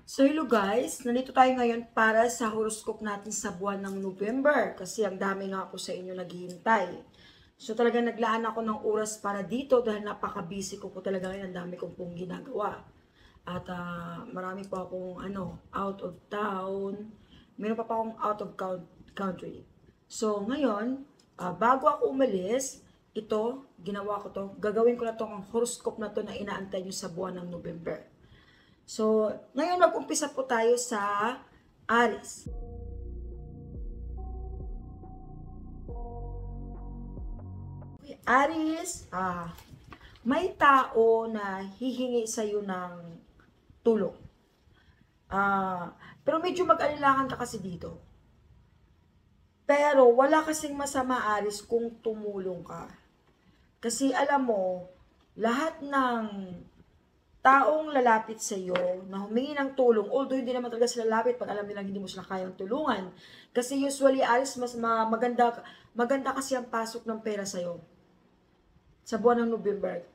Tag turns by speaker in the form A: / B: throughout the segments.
A: So hello guys, nandito tayo ngayon para sa horoscope natin sa buwan ng November kasi ang dami nga po sa inyo naghihintay. So talaga naglaan ako ng oras para dito dahil napaka-busy ko po talaga ngayon, ang dami kong pong ginagawa. At marami po akong out of town, meron pa akong out of country. So ngayon, bago ako umalis, ito, ginawa ko to, gagawin ko na to ang horoscope na to na inaantay nyo sa buwan ng November. So, ngayon mag-umpisa po tayo sa Aries. Okay, Aries, may tao na hihingi sa iyo ng tulong. Pero medyo mag-alilangan ka kasi dito. Pero wala kasing masama, Aries, kung tumulong ka. Kasi alam mo, lahat ng taong lalapit sa iyo na humingi ng tulong, although hindi naman talaga sila lalapit pag alam nilang hindi mo sila kayang tulungan. Kasi usually, Aris, mas maganda kasi ang pasok ng pera sa iyo sa buwan ng November.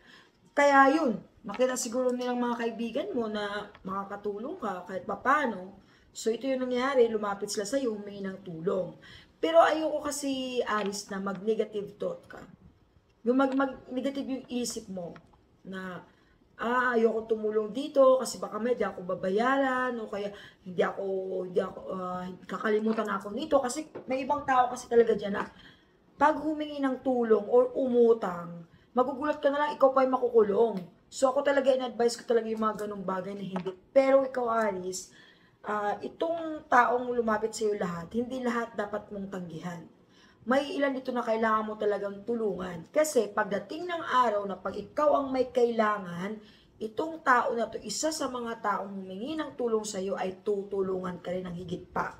A: Kaya yun, makita siguro nilang mga kaibigan mo na makakatulong ka kahit papano. So ito yung nangyari, lumapit sila sa iyo, humingi ng tulong. Pero ayoko kasi, Aris, na mag-negative thought ka. Yung mag-negative yung isip mo na ayoko tumulong dito kasi baka may di ako babayaran o kaya hindi ako kakalimutan na ako nito kasi may ibang tao kasi talaga diyan na pag humingi ng tulong or umutang, magugulat ka na lang ikaw pa ay makukulong. So ako talaga in-advise ko talaga yung mga ganung bagay na hindi. Pero ikaw, Aris, itong taong lumapit sa iyo lahat, hindi lahat dapat mong tanggihan. May ilan dito na kailangan mo talagang tulungan. Kasi pagdating ng araw na pag ikaw ang may kailangan, itong tao na to, isa sa mga taong humingi ng tulong sa iyo ay tutulungan ka rin ng higit pa.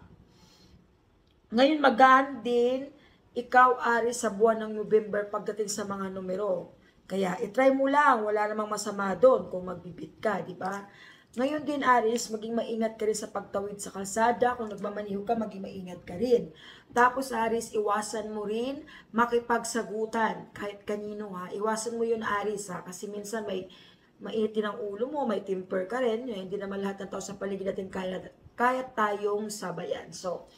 A: Ngayon magaan din ikaw, Ari, sa buwan ng November pagdating sa mga numero. Kaya itry mo lang, wala namang masama doon kung magbibit ka, di ba? Ngayon din, Aris, maging maingat ka rin sa pagtawid sa kalsada. Kung nagmamaniho ka, maging maingat ka rin. Tapos, Aris, iwasan mo rin makipagsagutan kahit kanino, ha. Iwasan mo yun, Aris, ha. Kasi minsan mainit din ang ulo mo, may temper ka rin. Hindi naman lahat ng tao sa paligid natin kaya tayong sabayan. So,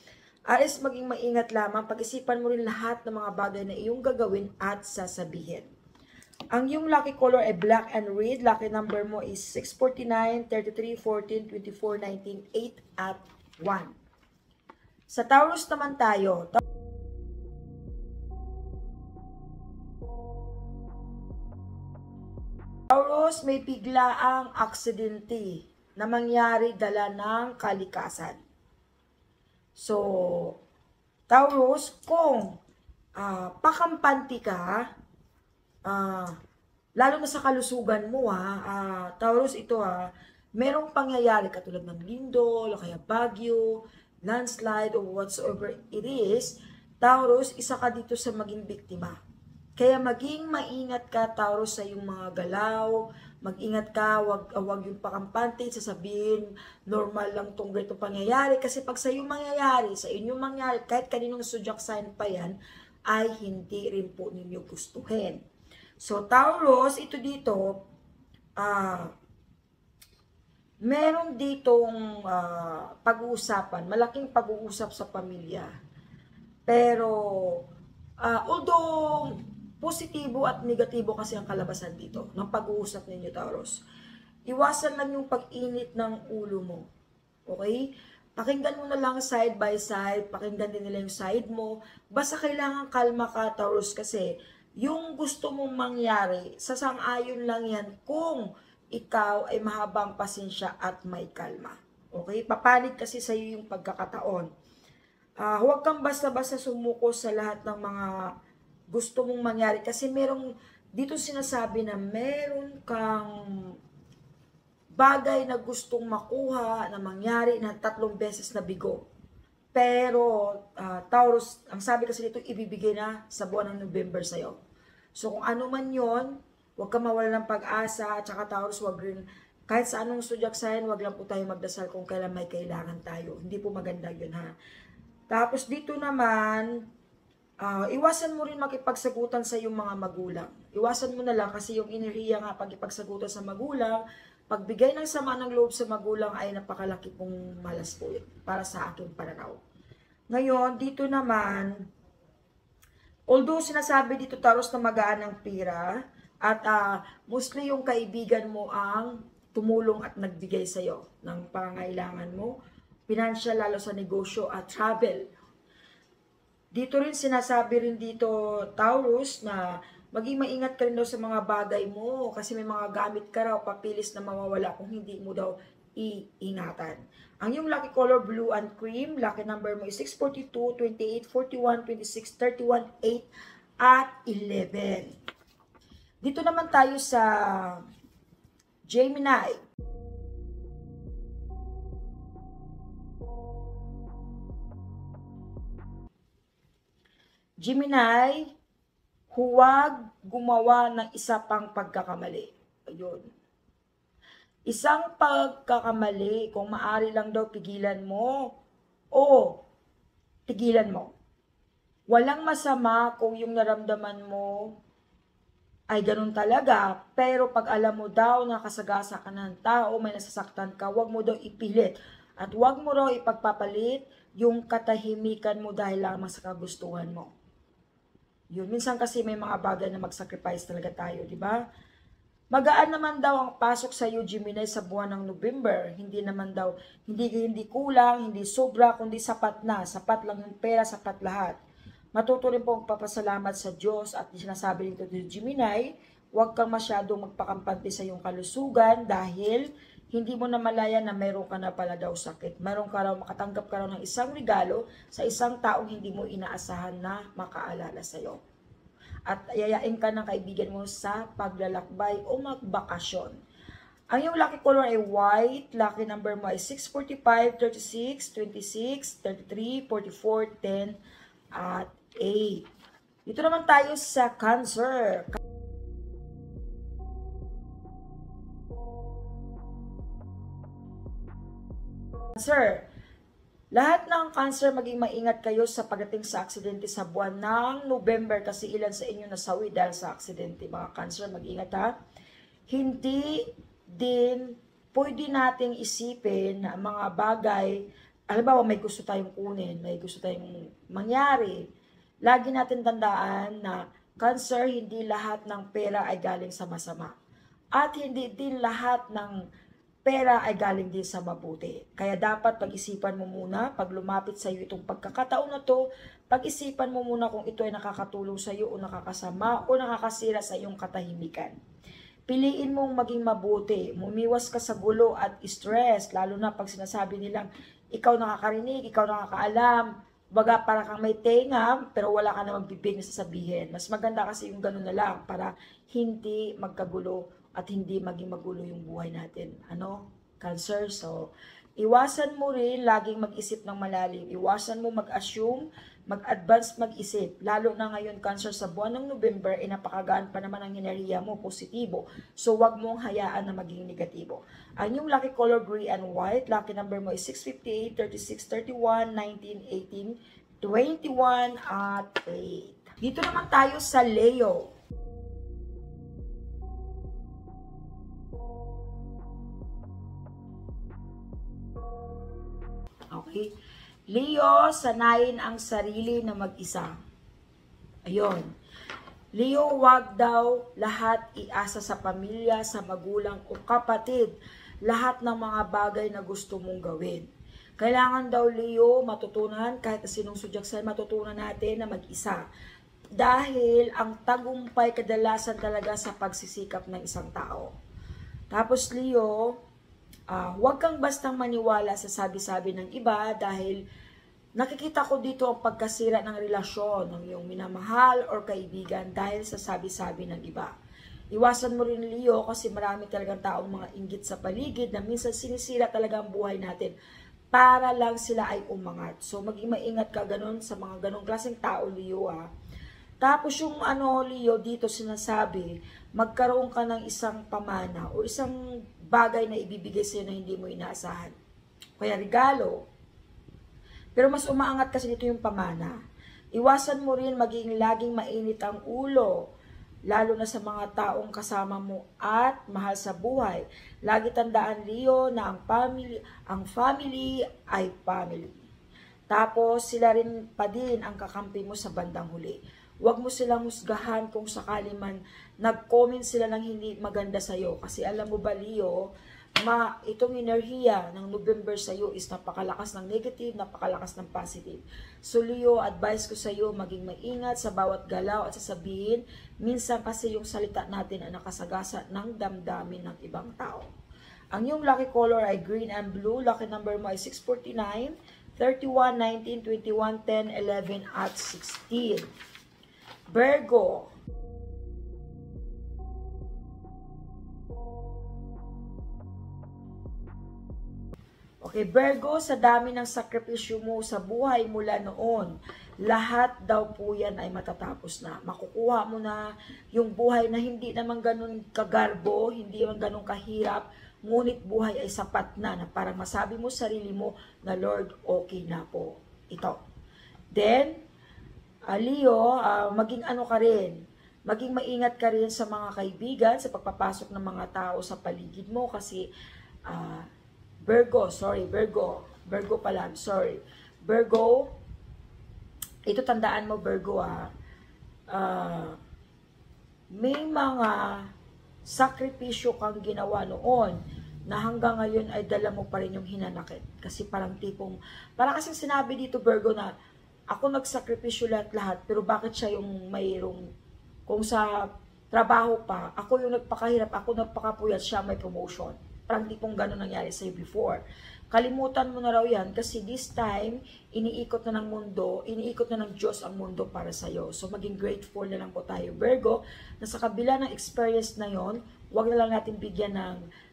A: Aris, maging maingat lamang. Pag-isipan mo rin lahat ng mga bagay na iyong gagawin at sasabihin. Ang iyong lucky color ay black and red. Lucky number mo is 649, 33, 14, 24, 19, 8 at 1. Sa Taurus naman tayo. Taurus, may biglaang aksidente na mangyari dala ng kalikasan. So, Taurus, kung pakampante ka, lalo na sa kalusugan mo, Taurus, ito merong pangyayari katulad ng lindol, o kaya bagyo, landslide, or whatsoever it is. Taurus, isa ka dito sa maging biktima. Kaya maging maingat ka, Taurus, sa iyong mga galaw. Mag-ingat ka, wag yung pakampante, sasabihin, normal lang tong ganito pangyayari. Kasi pag sa iyong mangyayari, sa inyong mangyayari, kahit kaninong zodiac sign pa yan, ay hindi rin po ninyo gustuhin. So, Taurus, ito dito, meron ditong pag-uusapan, malaking pag-uusap sa pamilya. Pero, although positibo at negatibo kasi ang kalabasan dito ng pag-uusap ninyo, Taurus, iwasan lang yung pag-init ng ulo mo. Okay? Pakinggan mo na lang side by side, pakinggan din nila yung side mo. Basta kailangan kalma ka, Taurus, kasi yung gusto mong mangyari, sasang-ayon lang yan kung ikaw ay mahabang pasensya at may kalma. Okay? Papanig kasi sa iyo yung pagkakataon. Huwag kang basta-basta sumuko sa lahat ng mga gusto mong mangyari. Kasi merong, dito sinasabi na meron kang bagay na gustong makuha, na mangyari na 3 beses na bigo. Pero, Taurus, ang sabi kasi dito, ibibigay na sa buwan ng November sa'yo. So, kung ano man yon, huwag ka mawala ng pag-asa, at saka Taurus, huwag rin, kahit sa anong zodiac sign, huwag lang po tayo magdasal kung kailan may kailangan tayo. Hindi po maganda yun, ha. Tapos, dito naman, Iwasan mo rin makipagsagutan sa iyong mga magulang. Iwasan mo na lang kasi yung enerhiya nga pag ipagsagutan sa magulang, pagbigay ng sama ng loob sa magulang ay napakalaki pong malas po yun para sa aking pananaw. Ngayon, dito naman, although sinasabi dito Taurus na magaan ng pera, at mostly yung kaibigan mo ang tumulong at nagbigay sa iyo ng pangangailangan mo, financial lalo sa negosyo at travel. Dito rin sinasabi rin dito Taurus na maging maingat ka rin daw sa mga bagay mo kasi may mga gamit ka raw papilis na mawawala kung hindi mo daw iingatan. Ang iyong lucky color blue and cream, lucky number mo is 642, 28, 41, 26, 31, 8 at 11. Dito naman tayo sa Gemini. Gemini, huwag gumawa ng isa pang pagkakamali. Ayun. Isang pagkakamali, kung maaari lang daw pigilan mo o tigilan mo. Walang masama kung yung naramdaman mo ay ganun talaga, pero pag alam mo daw na kasagasa ka ng tao, may nasasaktan ka, huwag mo daw ipilit. At huwag mo daw ipagpapalit yung katahimikan mo dahil lamang sa kagustuhan mo. Yun, minsan kasi may mga bagay na mag-sacrifice talaga tayo, di ba? Magaan naman daw ang pasok sa iyo, Gemini, sa buwan ng November. Hindi naman daw, hindi kulang, hindi sobra, kundi sapat na. Sapat lang yung pera, sapat lahat. Matuto rin po magpapasalamat sa Diyos at sinasabi nito ni Gemini, huwag kang masyadong magpakampante sa iyong kalusugan dahil hindi mo na malaya na mayroon ka na pala daw sakit. Mayroon ka raw, makatanggap ka raw ng isang regalo sa isang taong hindi mo inaasahan na makaalala sa iyo. At yayain ka ng kaibigan mo sa paglalakbay o magbakasyon. Ang iyong lucky color ay white, lucky number mo ay 645, 36, 26, 33, 44, 10, at 8. Dito naman tayo sa Cancer. Cancer. Lahat ng Cancer, maging maingat kayo sa pagdating sa aksidente sa buwan ng November kasi ilan sa inyo nasawi dahil sa aksidente. Mga Cancer, mag-ingat ha. Hindi din pwede nating isipin na mga bagay, halimbawa may gusto tayong kunin, may gusto tayong mangyari. Lagi natin tandaan na Cancer, hindi lahat ng pera ay galing sa masama. At hindi din lahat ng pera ay galing din sa mabuti. Kaya dapat pag-isipan mo muna, pag lumapit sa iyo itong pagkakataon na to, pag-isipan mo muna kung ito ay nakakatulong sa iyo o nakakasama o nakakasira sa iyong katahimikan. Piliin mong maging mabuti, umiwas ka sa gulo at stress, lalo na pag sinasabi nilang ikaw nakakarinig, ikaw nakakaalam, baga para kang may tenga, pero wala ka namang bibig na sasabihin. Mas maganda kasi yung gano'n na lang para hindi magkagulo at hindi maging magulo yung buhay natin. Ano? Cancer. So, iwasan mo rin laging mag-isip ng malalim. Iwasan mo mag-assume, mag-advance mag-isip. Lalo na ngayon, Cancer, sa buwan ng November, napakagaan pa naman ang enerhiya mo, positibo. So, wag mong hayaan na maging negatibo. Ang yung lucky color gray and white, lucky number mo is 658, 36, 31, 19, 18, 21, at 8. Dito naman tayo sa Leo. Okay. Leo, sanayin ang sarili na mag-isa. Ayun. Leo, wag daw lahat iasa sa pamilya, sa magulang o kapatid. Lahat ng mga bagay na gusto mong gawin. Kailangan daw, Leo, matutunan, kahit sinong sudyak sa'yo, matutunan natin na mag-isa. Dahil ang tagumpay kadalasan talaga sa pagsisikap ng isang tao. Tapos, Leo, huwag kang bastang maniwala sa sabi-sabi ng iba dahil nakikita ko dito ang pagkasira ng relasyon ng iyong minamahal or kaibigan dahil sa sabi-sabi ng iba. Iwasan mo rin, Leo, kasi marami talagang taong mga inggit sa paligid na minsan sinisira talaga ang buhay natin para lang sila ay umangat. So, maging maingat ka ganun sa mga ganong klaseng tao, Leo, ha. Tapos yung Leo, dito sinasabi, magkaroon ka ng isang pamana o isang bagay na ibibigay sa'yo na hindi mo inaasahan. Kaya regalo. Pero mas umaangat kasi dito yung pamana. Iwasan mo rin maging laging mainit ang ulo, lalo na sa mga taong kasama mo at mahal sa buhay. Lagi tandaan, Leo, na ang family ay family. Tapos sila rin pa din ang kakampi mo sa bandang huli. Huwag mo silang husgahan kung sakali man nag-comment sila ng hindi maganda sa'yo. Kasi alam mo ba, Leo, itong enerhiya ng November sa'yo is napakalakas ng negative, napakalakas ng positive. So Leo, advice ko sa'yo, maging maingat sa bawat galaw at sasabihin. Minsan kasi yung salita natin ay nakasagasa ng damdamin ng ibang tao. Ang iyong lucky color ay green and blue. Lucky number mo ay 649, 31, 19, 21, 10, 11, at 16. Virgo. Okay, Virgo, sa dami ng sakripisyo mo sa buhay mula noon, lahat daw po yan ay matatapos na. Makukuha mo na yung buhay na hindi naman ganun kagarbo, hindi naman ganun kahirap, ngunit buhay ay sapat na parang masabi mo sarili mo na Lord, okay na po ito. Then, Leo, maging ano ka rin, maging maingat ka rin sa mga kaibigan, sa pagpapasok ng mga tao sa paligid mo kasi Virgo pala, Virgo, ito tandaan mo Virgo may mga sakripisyo kang ginawa noon na hanggang ngayon ay dala mo pa rin yung hinanakit. Kasi parang kasing sinabi dito Virgo na ako nagsakripisyo lahat, pero bakit siya yung mayroong, kung sa trabaho pa, ako yung nagpakahirap, ako nagpakapuyat, siya may promotion. Parang tipong gano'n nangyari sa'yo before. Kalimutan mo na raw yan kasi this time, iniikot na ng mundo, iniikot na ng Diyos ang mundo para sa'yo. So maging grateful na lang po tayo, Virgo, na sa kabila ng experience na yon, huwag na lang natin bigyan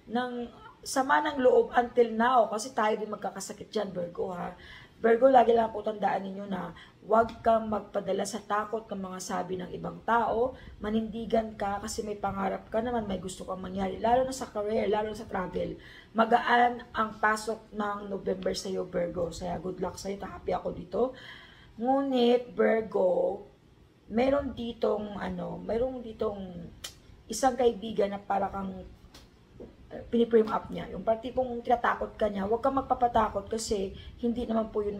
A: ng sama ng loob until now kasi tayo din magkakasakit dyan, Virgo ha. Virgo, lagi lang po tandaan ninyo na huwag kang magpadala sa takot ng mga sabi ng ibang tao. Manindigan ka kasi may pangarap ka naman, may gusto kang mangyari. Lalo na sa career, lalo na sa travel. Magaan ang pasok ng November sa iyo, Virgo. Kaya good luck sa iyo, happy ako dito. Ngunit, Virgo, meron ditong isang kaibigan na para kang piniprame up niya. Yung party kung tinatakot ka niya, huwag kang magpapatakot kasi hindi naman po yun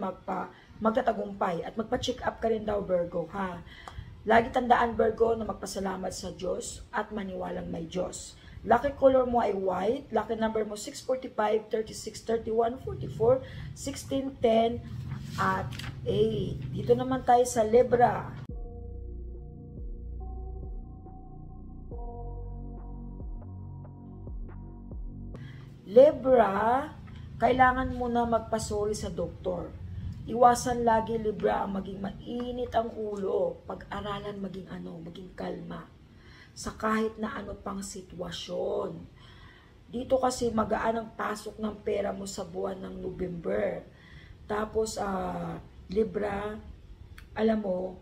A: magtatagumpay. At magpa-check up ka rin daw, Virgo, ha? Lagi tandaan, Virgo, na magpasalamat sa Diyos at maniwalang may Diyos. Lucky color mo ay white. Lucky number mo 645, 36, 31, 44, 16, 10, at 8. Dito naman tayo sa Libra. Libra, kailangan mo na magpasuri sa doktor. Iwasan lagi, Libra, ang maging mainit ang ulo. Pag-aralan maging kalma. Sa kahit na ano pang sitwasyon. Dito kasi magaan ang pasok ng pera mo sa buwan ng November. Tapos, Libra, alam mo,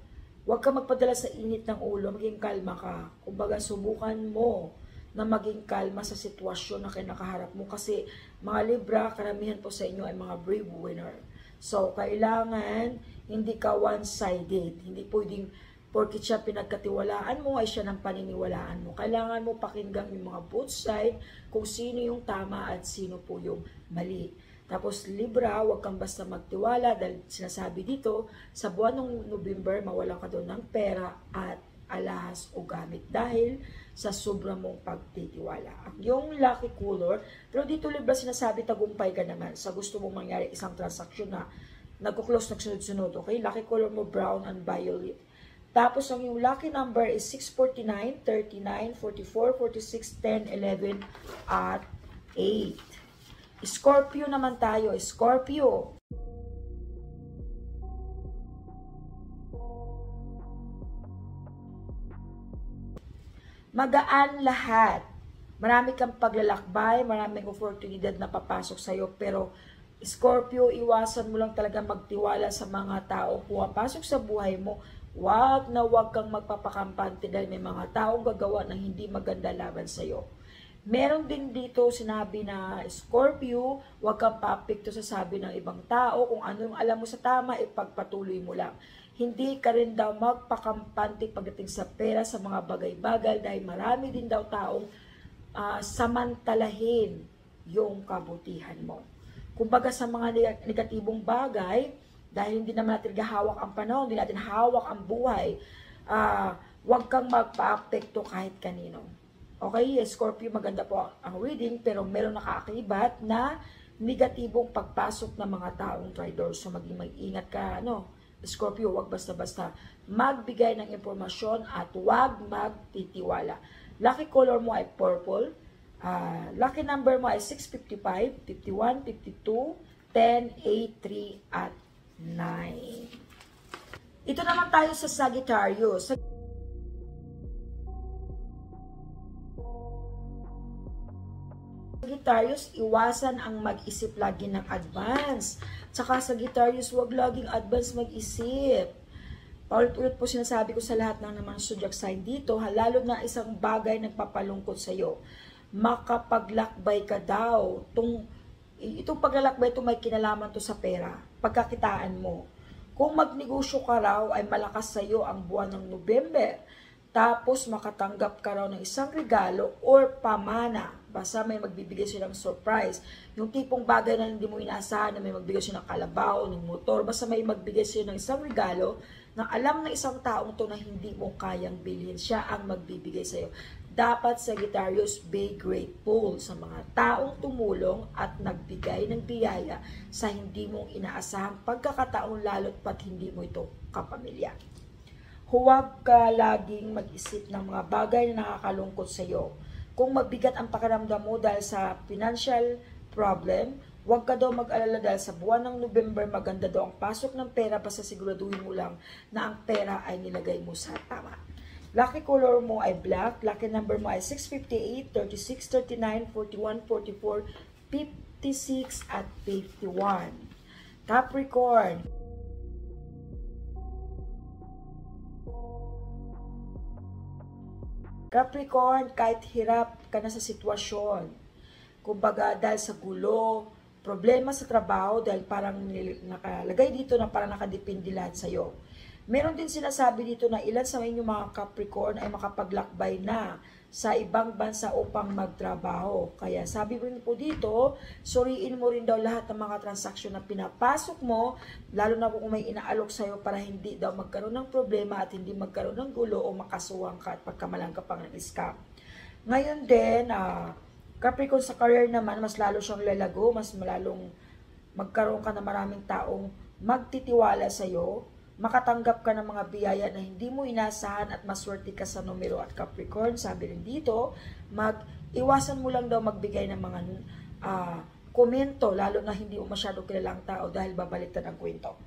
A: huwag ka magpadala sa init ng ulo, maging kalma ka. Kumbaga, subukan mo na maging kalma sa sitwasyon na kinakaharap mo. Kasi mga Libra, karamihan po sa inyo ay mga brave winner. So, kailangan hindi ka one-sided. Hindi pwedeng porkit siya pinagkatiwalaan mo ay siya ng paniniwalaan mo. Kailangan mo pakinggan yung mga both side kung sino yung tama at sino po yung mali. Tapos Libra, huwag kang basta magtiwala dahil sinasabi dito, sa buwan ng November, mawalan ka doon ng pera at alahas o gamit dahil sa sobra mong pagtitiwala. Yung lucky color, pero dito Libra sinasabi tagumpay ka naman sa gusto mong mangyari isang transaksyon na nagko-close nagsunod-sunod, okay? Lucky color mo brown and violet. Tapos ang yung lucky number is 649, 39, 44, 46, 10, 11, at 8. Scorpio naman tayo, Scorpio. Magaan lahat. Marami kang paglalakbay, maraming oportunidad na papasok sa'yo. Pero, Scorpio, iwasan mo lang talaga magtiwala sa mga tao. Pumapasok sa buhay mo, wag kang magpapakampante dahil may mga taong gagawa ng hindi maganda laban sa'yo. Meron din dito sinabi na, Scorpio, wag kang papikto sa sabi ng ibang tao. Kung ano yung alam mo sa tama, ipagpatuloy mo lang. hindi ka rin daw magpakampante pagdating sa pera, sa mga bagay-bagay, dahil marami din daw taong samantalahin yung kabutihan mo. Kumbaga sa mga negatibong bagay, dahil hindi naman natin hawak ang panahon, hindi natin hawak ang buhay, huwag kang magpa-apekto kahit kanino. Okay, Scorpio, maganda po ang reading, pero meron nakaakibat na negatibong pagpasok ng mga taong traidor. So maging mag-ingat ka, Scorpio, huwag basta-basta magbigay ng impormasyon at huwag magtitiwala. Lucky color mo ay purple. Lucky number mo ay 655, 51, 52, 10, 8, 3, at 9. Ito naman tayo sa Sagittarius. Sagittarius, iwasan ang mag-isip lagi ng advance. Tsaka Sagittarius, huwag laging advance mag-isip. Paulit-ulit po sinasabi ko sa lahat ng naman zodiac sign dito, lalo na isang bagay nagpapalungkot sa iyo. Makapaglakbay ka daw. Itong paglalakbay, ito may kinalaman to sa pera, pagkakitaan mo. Kung magnegosyo ka raw, ay malakas sa iyo ang buwan ng November. Tapos makatanggap ka raw ng isang regalo or pamana. Basta may magbibigay silang surprise. Yung tipong bagay na hindi mo inaasahan na may magbigay siya ng kalabaw, ng motor. Basta may magbigay siya ng isang regalo na alam ng isang taong to na hindi mo kayang bilhin. Siya ang magbibigay sa iyo. Dapat Sagittarius, be grateful sa mga taong tumulong at nagbigay ng biyaya sa hindi mong inaasahang pagkakataon, lalo't pat hindi mo ito kapamilya. Huwag ka laging mag-isip ng mga bagay na nakakalungkot sa iyo. Kung mabigat ang pakiramdam mo dahil sa financial problem, huwag ka daw mag-alala dahil sa buwan ng November, maganda daw ang pasok ng pera, basta siguraduhin mo lang na ang pera ay nilagay mo sa tama. Lucky color mo ay black. Lucky number mo ay 658, 36, 39, 41, 44, 56, at 51. Capricorn. Capricorn, kahit hirap ka na sa sitwasyon, kumbaga dahil sa gulo, problema sa trabaho, dahil parang nakalagay dito na parang nakadepende lahat sa'yo. Meron din sinasabi dito na ilan sa inyong mga Capricorn ay makapaglakbay na sa ibang bansa upang magtrabaho. Kaya sabi rin po dito, suriin mo rin daw lahat ng mga transaksyon na pinapasok mo, lalo na kung may inaalok sa'yo para hindi daw magkaroon ng problema at hindi magkaroon ng gulo o makasuwang ka at pagkamalang ka pang ng-scam. Ngayon din, Capricorn, sa career naman, mas lalo siyang lalago, mas malalong magkaroon ka ng maraming taong magtitiwala sa'yo, makatanggap ka ng mga biyaya na hindi mo inasahan at maswerte ka sa numero. At Capricorn, sabi rin dito, iwasan mo lang daw magbigay ng mga komento, lalo na hindi mo masyado kilalang tao dahil babaliktad ang kwento.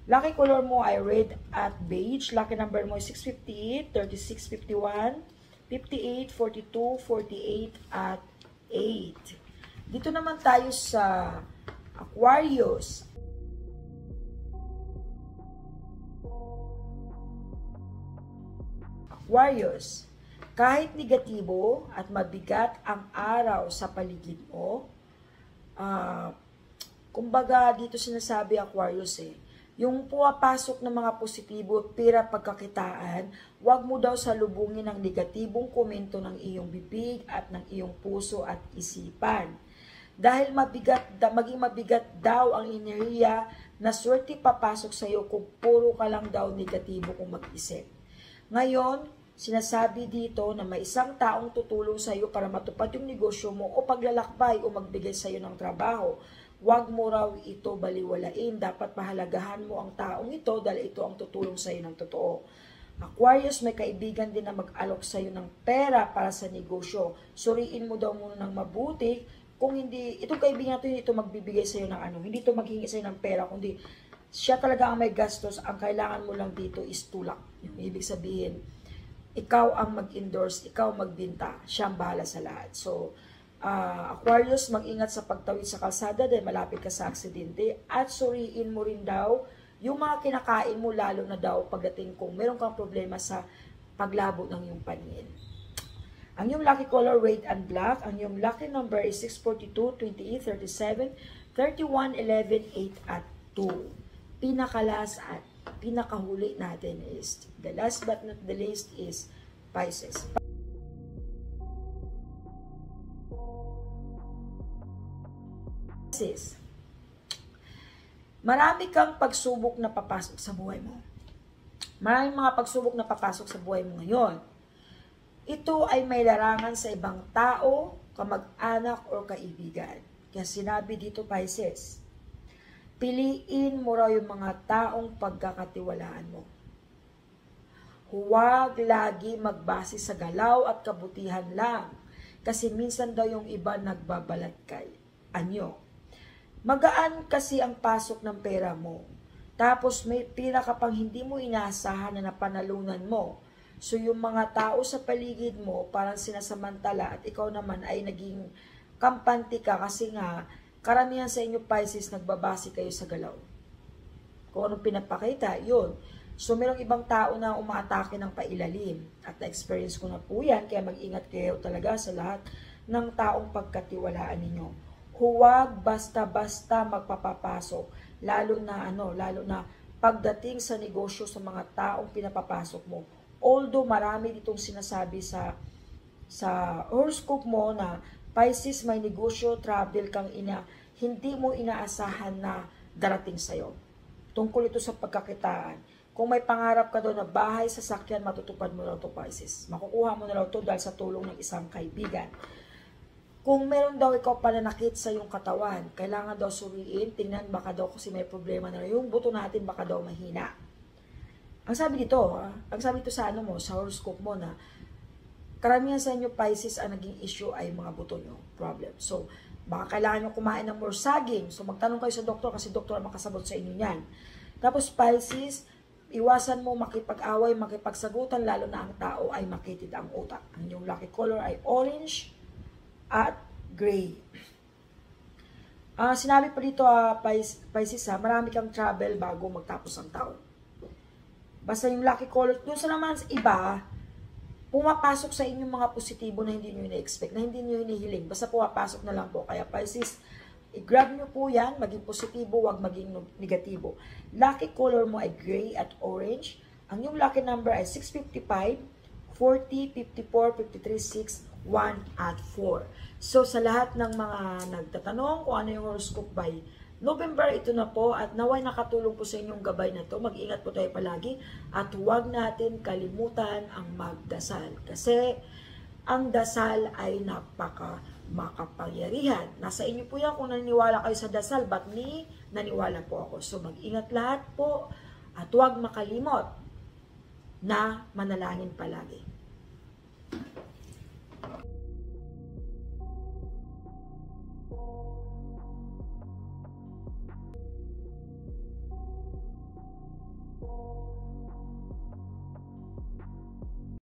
A: Lucky color mo ay red at beige. Lucky number mo ay 658, 36, 51, 58, 42, 48, at 8. Dito naman tayo sa Aquarius. Aquarius, kahit negatibo at mabigat ang araw sa paligid mo, kumbaga dito sinasabi Aquarius yung pumapasok ng mga positibo, pira, pagkakitaan, huwag mo daw salubungin ang negatibong komento ng iyong bibig at ng iyong puso at isipan. Dahil maging mabigat daw ang enerhiya na swerte papasok sa iyo kung puro ka lang daw negatibo kung mag-isip. Ngayon, sinasabi dito na may isang taong tutulong sa iyo para matupad yung negosyo mo o paglalakbay o magbigay sa iyo ng trabaho. Huwag mo raw ito baliwalain. Dapat pahalagahan mo ang taong ito dahil ito ang tutulong sa iyo ng totoo. Aquarius, may kaibigan din na mag-alok sa iyo ng pera para sa negosyo. Suriin mo daw muna ng mabuti. Kung hindi, itong kaibigan ito, hindi ito magbibigay sa iyo ng hindi ito maghingi sa iyo ng pera, kundi siya talaga ang may gastos. Ang kailangan mo lang dito is tulak. Yung ibig sabihin, ikaw ang mag-endorse, ikaw magbinta, siya ang bahala sa lahat. So, Aquarius, mag-ingat sa pagtawid sa kalsada dahil malapit ka sa aksidente at suriin mo rin daw yung mga kinakain mo, lalo na daw pagdating kung meron kang problema sa paglabo ng iyong paningin. Ang iyong lucky color, red and black. Ang iyong lucky number is 642, 28, 37, 31, 11, 8, at 2. Pinakalas at pinakahuli natin is, the last but not the least is Pisces. Pisces, marami kang pagsubok na papasok sa buhay mo. Maraming mga pagsubok na papasok sa buhay mo ngayon. Ito ay may larangan sa ibang tao, kamag-anak, o kaibigan. Kaya sinabi dito, Pisces, piliin mo raw yung mga taong pagkakatiwalaan mo. Huwag lagi magbase sa galaw at kabutihan lang, kasi minsan daw yung iba nagbabalat kay anyo. Magaan kasi ang pasok ng pera mo. Tapos may pira ka pang hindi mo inaasahan na napanalunan mo. So yung mga tao sa paligid mo parang sinasamantala at ikaw naman ay naging kampante ka kasi nga karamihan sa inyo Pisces nagbabase kayo sa galaw. Kung anong pinapakita, yun. So merong ibang tao na umaatake ng pailalim. At na-experience ko na po yan, kaya mag-ingat kayo talaga sa lahat ng taong pagkatiwalaan ninyo. Huwag basta-basta magpapapasok. Lalo na pagdating sa negosyo sa mga taong pinapapasok mo. Although marami ditong sinasabi sa horoscope mo na Pisces may negosyo, travel kang hindi mo inaasahan na darating sa'yo. Tungkol ito sa pagkakitaan. Kung may pangarap ka doon na bahay, sasakyan, matutupad mo na ito Pisces. Makukuha mo na ito dahil sa tulong ng isang kaibigan. Kung meron daw ikaw pananakit sa iyong katawan, kailangan daw suriin, tingnan baka daw kasi may problema na yung buto natin baka daw mahina. Ang sabi dito sa sa horoscope mo na karamihan sa inyo Pisces ang naging issue ay mga buto nyo, problem. So, baka kailangan nyo kumain ng more saging. So, magtanong kayo sa doktor kasi doktor ang makasabot sa inyo yan. Tapos Pisces, iwasan mo makipag-away, makipagsagutan, lalo na ang tao ay makitid ang utak. Ang inyong lucky color ay orange at gray. Sinabi pa dito, Pisces, marami kang travel bago magtapos ang taon. Basta yung lucky color, dun sa naman iba, pumapasok sa inyong mga positibo na hindi nyo ina-expect, na hindi nyo hinihiling. Basta pumapasok na lang po. Kaya Pisces, i-grab nyo po yan, maging positibo, wag maging negatibo. Lucky color mo ay gray at orange. Ang yung lucky number ay 655, 40, 54, 53, 6, 1 at 4. So, sa lahat ng mga nagtatanong kung ano yung horoscope by November, ito na po at naway nakatulong po sa inyong gabay na to. Mag-ingat po tayo palagi at huwag natin kalimutan ang magdasal. Kasi ang dasal ay makapangyarihan. Nasa inyo po yan kung naniniwala kayo sa dasal, but naniwala po ako. So, mag-ingat lahat po at huwag makalimot na manalangin palagi.